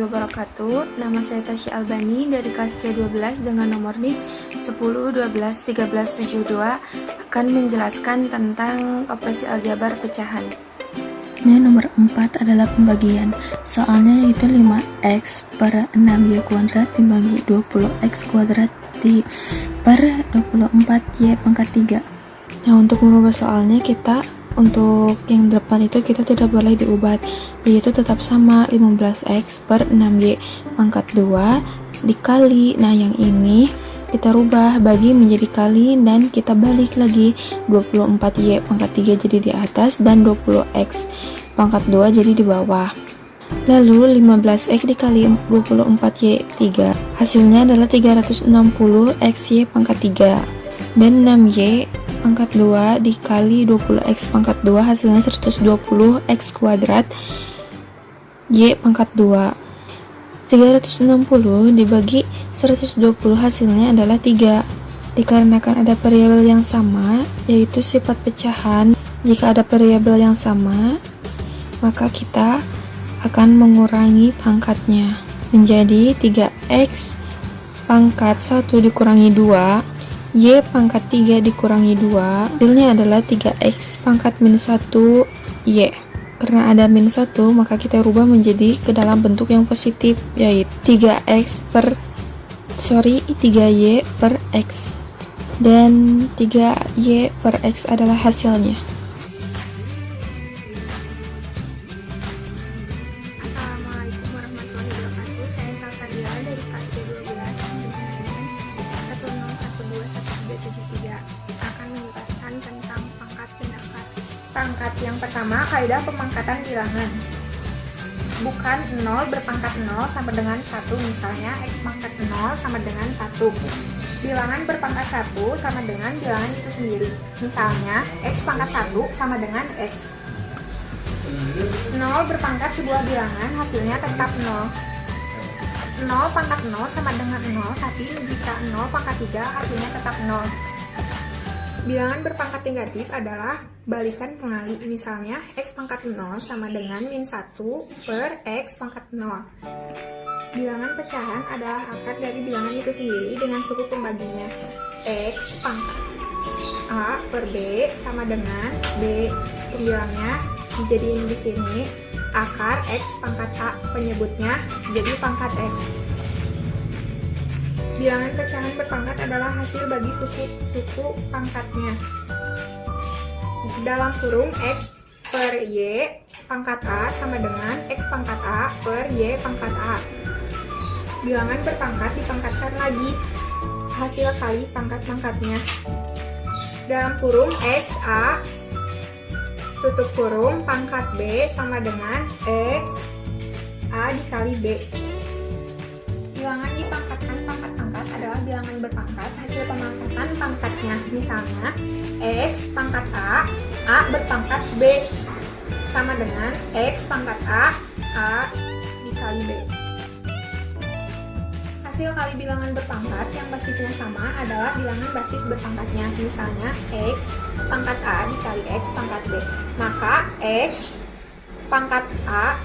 wabarakatuh. Nama saya Tasya Albani dari kelas C12 dengan nomor NIP 10121372 akan menjelaskan tentang operasi aljabar pecahan. Ini nomor 4 adalah pembagian. Soalnya yaitu 5x per 6y kuadrat dibagi 20x kuadrat per 24y pangkat 3. Nah, untuk merubah soalnya untuk yang depan itu kita tidak boleh diubah, yaitu tetap sama 15x per 6y pangkat 2 dikali, nah yang ini kita rubah bagi menjadi kali dan kita balik lagi 24y pangkat 3 jadi di atas dan 20x pangkat 2 jadi di bawah. Lalu 15x dikali 24y 3 hasilnya adalah 360xy pangkat 3 dan 6y pangkat 2 dikali 20x pangkat 2 hasilnya 120x kuadrat y pangkat 2. 360 dibagi 120 hasilnya adalah 3. Dikarenakan ada variabel yang sama, yaitu sifat pecahan. Jika ada variabel yang sama, maka kita akan mengurangi pangkatnya menjadi 3x pangkat 1 dikurangi 2 y pangkat 3 dikurangi 2, hasilnya adalah 3x pangkat minus 1 y. Karena ada minus 1, maka kita rubah menjadi ke dalam bentuk yang positif, yaitu 3y per x. Dan 3y per x adalah hasilnya. Assalamualaikum warahmatullahi wabarakatuh. Saya Salsabila dari kelas C12 dengan 10121373 akan menjelaskan tentang pangkat dan akar. Pangkat yang pertama, kaidah pemangkatan bilangan. Bukan 0 berpangkat 0 sama dengan 1, misalnya x pangkat 0 sama dengan 1. Bilangan berpangkat 1 sama dengan bilangan itu sendiri, misalnya x pangkat 1 sama dengan x. 0 berpangkat sebuah bilangan hasilnya tetap 0. 0 pangkat 0 sama dengan 0, tapi jika 0 pangkat 3 hasilnya tetap 0. Bilangan berpangkat negatif adalah balikan pengali, misalnya x pangkat 0 sama dengan min 1 per x pangkat 0. Bilangan pecahan adalah akar dari bilangan itu sendiri dengan suku pembaginya. X pangkat A per B sama dengan B, pembilangnya dijadiin di sini akar x pangkat A, penyebutnya jadi pangkat x. Bilangan pecahan berpangkat adalah hasil bagi suku pangkatnya. Dalam kurung x per y pangkat A sama dengan x pangkat A per y pangkat A. Bilangan berpangkat dipangkatkan lagi, hasil kali pangkat-pangkatnya. Dalam kurung x A tutup kurung pangkat B sama dengan x A dikali B. Bilangan dipangkatkan pangkat-pangkat adalah bilangan berpangkat hasil pemangkatan pangkatnya, misalnya x pangkat A berpangkat B sama dengan x pangkat A dikali B. Hasil kali bilangan berpangkat yang basisnya sama adalah bilangan basis berpangkatnya, misalnya x pangkat A dikali x pangkat B, maka x pangkat A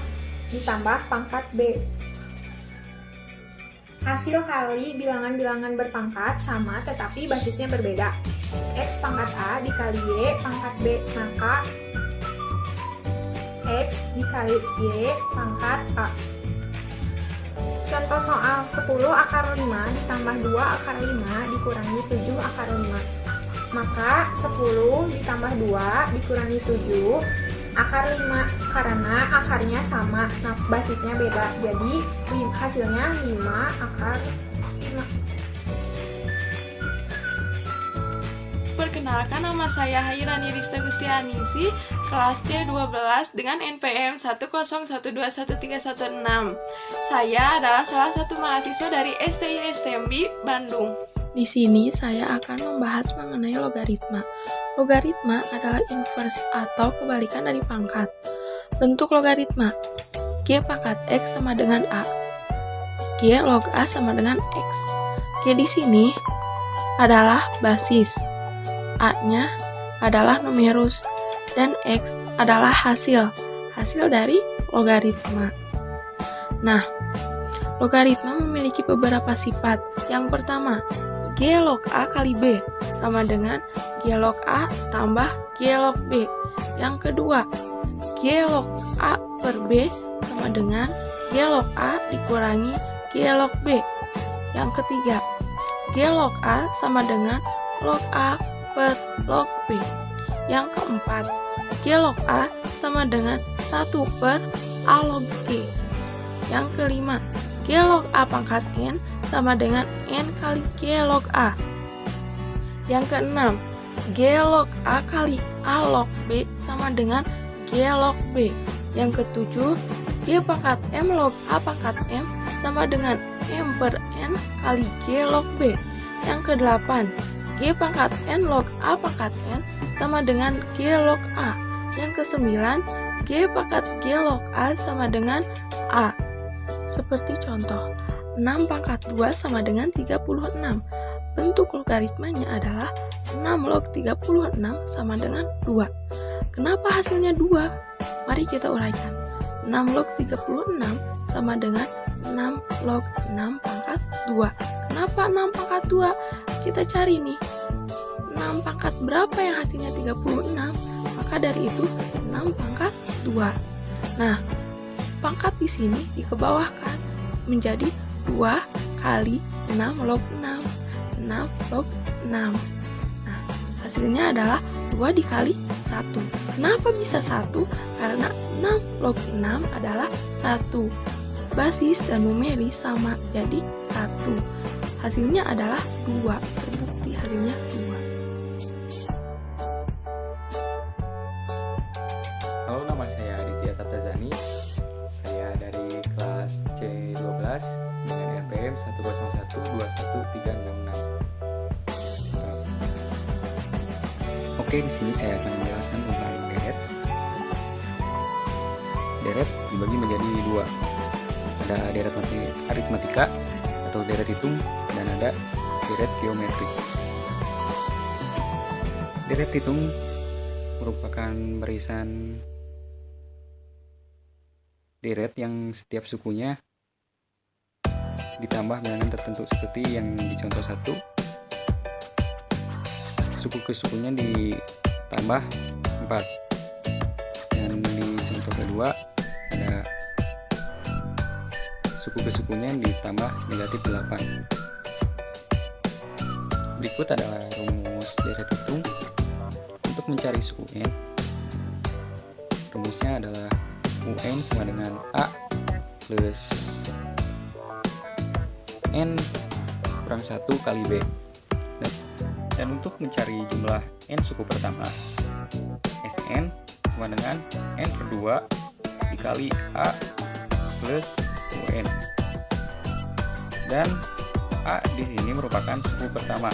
ditambah pangkat B. Hasil kali bilangan-bilangan berpangkat sama tetapi basisnya berbeda. X pangkat A dikali Y pangkat B, maka X dikali Y pangkat A. Contoh soal 10 akar 5 ditambah 2 akar 5 dikurangi 7 akar 5. Maka 10 ditambah 2 dikurangi 7 akar 5, karena akarnya sama, nah basisnya beda, jadi hasilnya 5 akar 5. Perkenalkan, nama saya Hairani Rista Gustianisi, kelas C12 dengan NPM 101213116. Saya adalah salah satu mahasiswa dari STI STMB Bandung. Di sini saya akan membahas mengenai logaritma. Logaritma adalah inversi atau kebalikan dari pangkat. Bentuk logaritma: G pangkat X sama dengan A. G log A sama dengan X. G di sini adalah basis, A-nya adalah numerus, dan X adalah hasil dari logaritma. Nah, Logaritma memiliki beberapa sifat. Yang pertama, G log A kali B sama dengan G log A tambah G log B. Yang kedua, G log A per B sama dengan G log A dikurangi G log B. Yang ketiga, G log A sama dengan log A per log B. Yang keempat, G log A sama dengan 1 per A log G. Yang kelima, G log A pangkat N sama dengan N kali G log A. Yang keenam, G log A kali A log B sama dengan G log B. Yang ketujuh, G pangkat M log A pangkat M sama dengan M per N kali G log B. Yang kedelapan, G pangkat N log A pangkat N sama dengan G log A. Yang kesembilan, G pangkat G log A sama dengan A. Seperti contoh, 6 pangkat 2 sama dengan 36. Bentuk logaritmanya adalah 6 log 36 sama dengan 2. Kenapa hasilnya 2? Mari kita uraikan. 6 log 36 sama dengan 6 log 6 pangkat 2. Kenapa 6 pangkat 2? Kita cari nih. 6 pangkat berapa yang hasilnya 36? Maka dari itu 6 pangkat 2. Nah, pangkat di sini dikebawahkan menjadi 2 kali 6 log 6. 6 log 6. Nah, hasilnya adalah 2 dikali 1. Kenapa bisa 1? Karena 6 log 6 adalah 1. Basis dan numeri sama, jadi 1. Hasilnya adalah 2. Terbukti hasilnya 2. Halo, nama saya Aditya Taptazani. Saya dari kelas C12 dengan NPM 101213666. Oke, di sini saya akan menjelaskan tentang deret. Deret dibagi menjadi 2. Ada deret aritmatika atau deret hitung dan ada deret geometrik. Deret hitung merupakan barisan deret yang setiap sukunya ditambah bilangan tertentu seperti yang di contoh 1. Suku ke sukunya ditambah 4. Dan di contoh kedua ada suku ke sukunya ditambah negatif 8. Berikut adalah rumus deret hitung. Untuk mencari suku n, rumusnya adalah UN sama dengan A plus N kurang 1 kali B. Dan untuk mencari jumlah N suku pertama, Sn sama dengan N per 2 dikali A plus UN. Dan A di sini merupakan suku pertama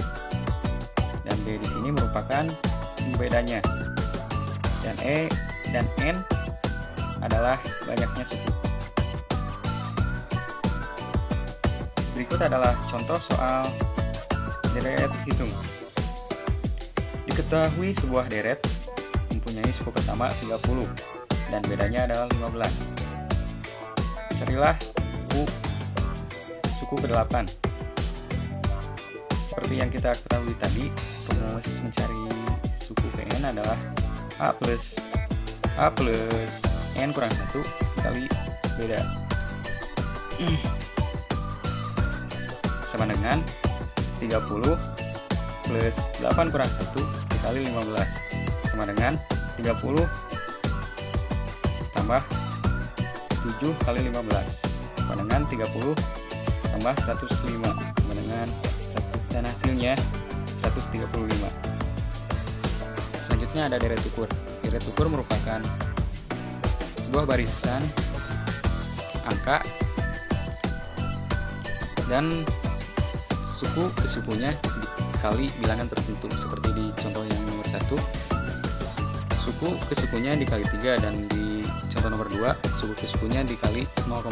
dan B di sini merupakan pembedanya. Dan E dan N adalah banyaknya suku. Berikut adalah contoh soal deret hitung. Diketahui sebuah deret mempunyai suku pertama 30 dan bedanya adalah 15. Carilah suku ke-8. Seperti yang kita ketahui tadi, rumus mencari suku N adalah A plus N kurang 1 kali beda sama dengan 30 plus 8 kurang 1 dikali 15 sama dengan 30 tambah 7 kali 15 sama dengan 30 tambah 105 sama dengan 1, dan hasilnya 135. Selanjutnya ada deret ukur. Deret ukur merupakan sebuah barisan angka dan suku ke sukunya dikali bilangan tertentu seperti di contoh yang nomor 1. Suku ke sukunya dikali 3 dan di contoh nomor 2 suku ke sukunya dikali 0,5.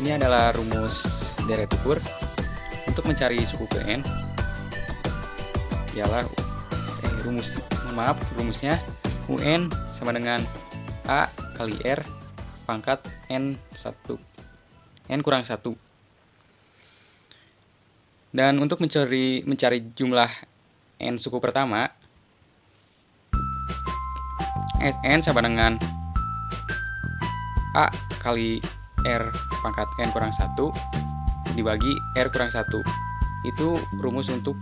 Ini adalah rumus deret ukur. Untuk mencari suku ke N ialah rumusnya UN sama dengan A kali R pangkat N kurang 1. Dan untuk mencari jumlah N suku pertama, Sn sama dengan A kali R pangkat N kurang 1 dibagi R kurang 1. Itu rumus untuk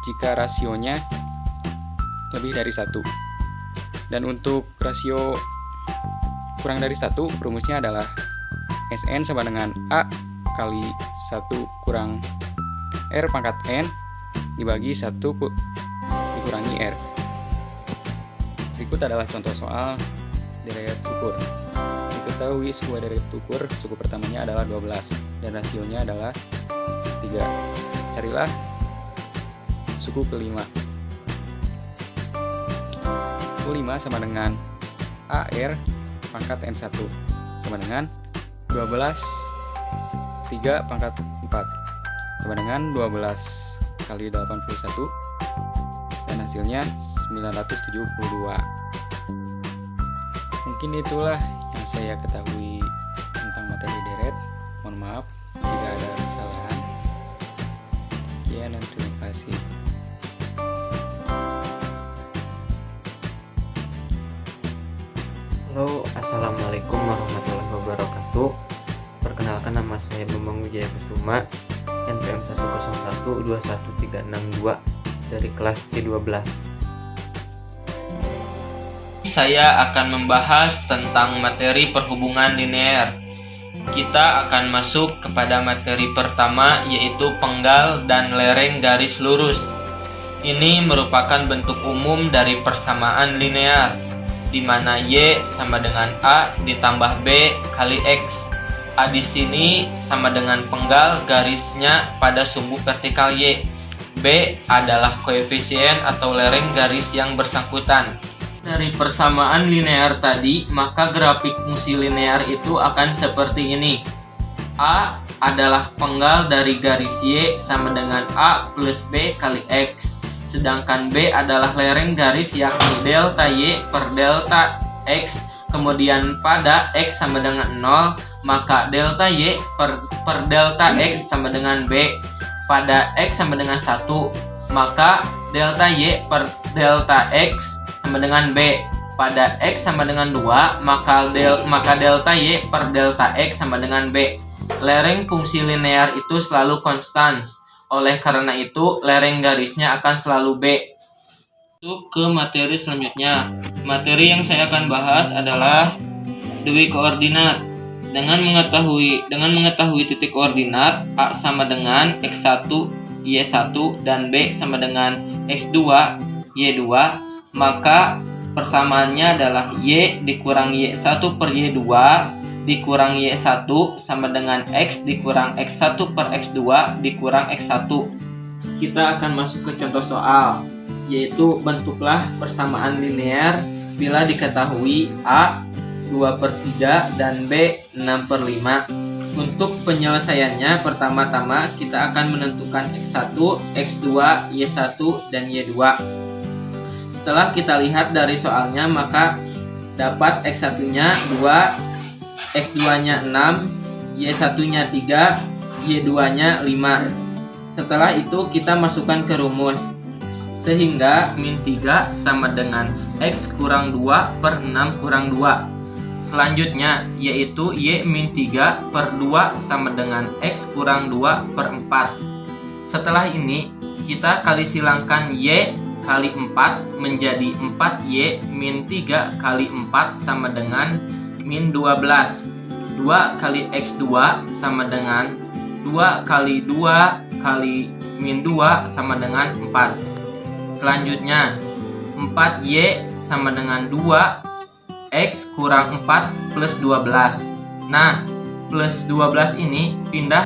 jika rasionya lebih dari 1. Dan untuk rasio kurang dari 1, rumusnya adalah Sn sama dengan A kali 1 kurang R pangkat N dibagi 1 dikurangi R. Berikut adalah contoh soal deret ukur. Diketahui sebuah deret ukur suku pertamanya adalah 12 dan rasionya adalah 3. Carilah suku kelima. Suku 5 sama dengan AR pangkat N1 sama dengan 12 3 pangkat 4 sama dengan 12 kali 81 dan hasilnya 972. Mungkin itulah yang saya ketahui tentang materi deret. Mohon maaf jika ada kesalahan. Sekian dan terima kasih. Halo, assalamualaikum warahmatullahi wabarakatuh. Perkenalkan, nama saya Bambang Wijaya Kusuma, NPM 101213662 dari kelas C12. Saya akan membahas tentang materi perhubungan linear. Kita akan masuk kepada materi pertama, yaitu penggal dan lereng garis lurus. Ini merupakan bentuk umum dari persamaan linear, di mana Y sama dengan A ditambah B kali X. A di sini sama dengan penggal garisnya pada sumbu vertikal Y. B adalah koefisien atau lereng garis yang bersangkutan. Dari persamaan linear tadi, maka grafik fungsi linear itu akan seperti ini. A adalah penggal dari garis Y sama dengan A plus B kali X. Sedangkan B adalah lereng garis yakni delta Y per delta X. Kemudian pada X sama dengan 0, maka delta Y per delta X sama dengan B. Pada X sama dengan 1, maka delta Y per delta X sama dengan B. Pada X sama dengan 2, maka delta Y per delta X sama dengan B. Lereng fungsi linear itu selalu konstan. Oleh karena itu, lereng garisnya akan selalu B. Untuk ke materi selanjutnya. Materi yang saya akan bahas adalah dui koordinat. Dengan mengetahui titik koordinat A sama dengan X1, Y1 dan B sama dengan X2, Y2, maka persamaannya adalah Y dikurang Y1 per Y2 dikurang Y1 sama dengan X dikurang X1 per X2 dikurang X1. Kita akan masuk ke contoh soal, yaitu bentuklah persamaan linear bila diketahui A 2/3 dan B 6/5. Untuk penyelesaiannya, pertama-tama kita akan menentukan X1, X2, Y1, dan Y2. Setelah kita lihat dari soalnya, maka dapat X1-nya 2, X2-nya 6, Y1-nya 3, Y2-nya 5. Setelah itu kita masukkan ke rumus, sehingga min 3 sama dengan X kurang 2 per 6 kurang 2. Selanjutnya yaitu Y min 3 per 2 sama dengan X kurang 2 per 4. Setelah ini kita kali silangkan Y kali 4 menjadi 4Y min 3 kali 4 sama dengan min 12. 2 kali X2 sama dengan 2 kali 2 kali min 2 sama dengan 4. Selanjutnya 4Y sama dengan 2 X kurang 4 plus 12. Nah, plus 12 ini pindah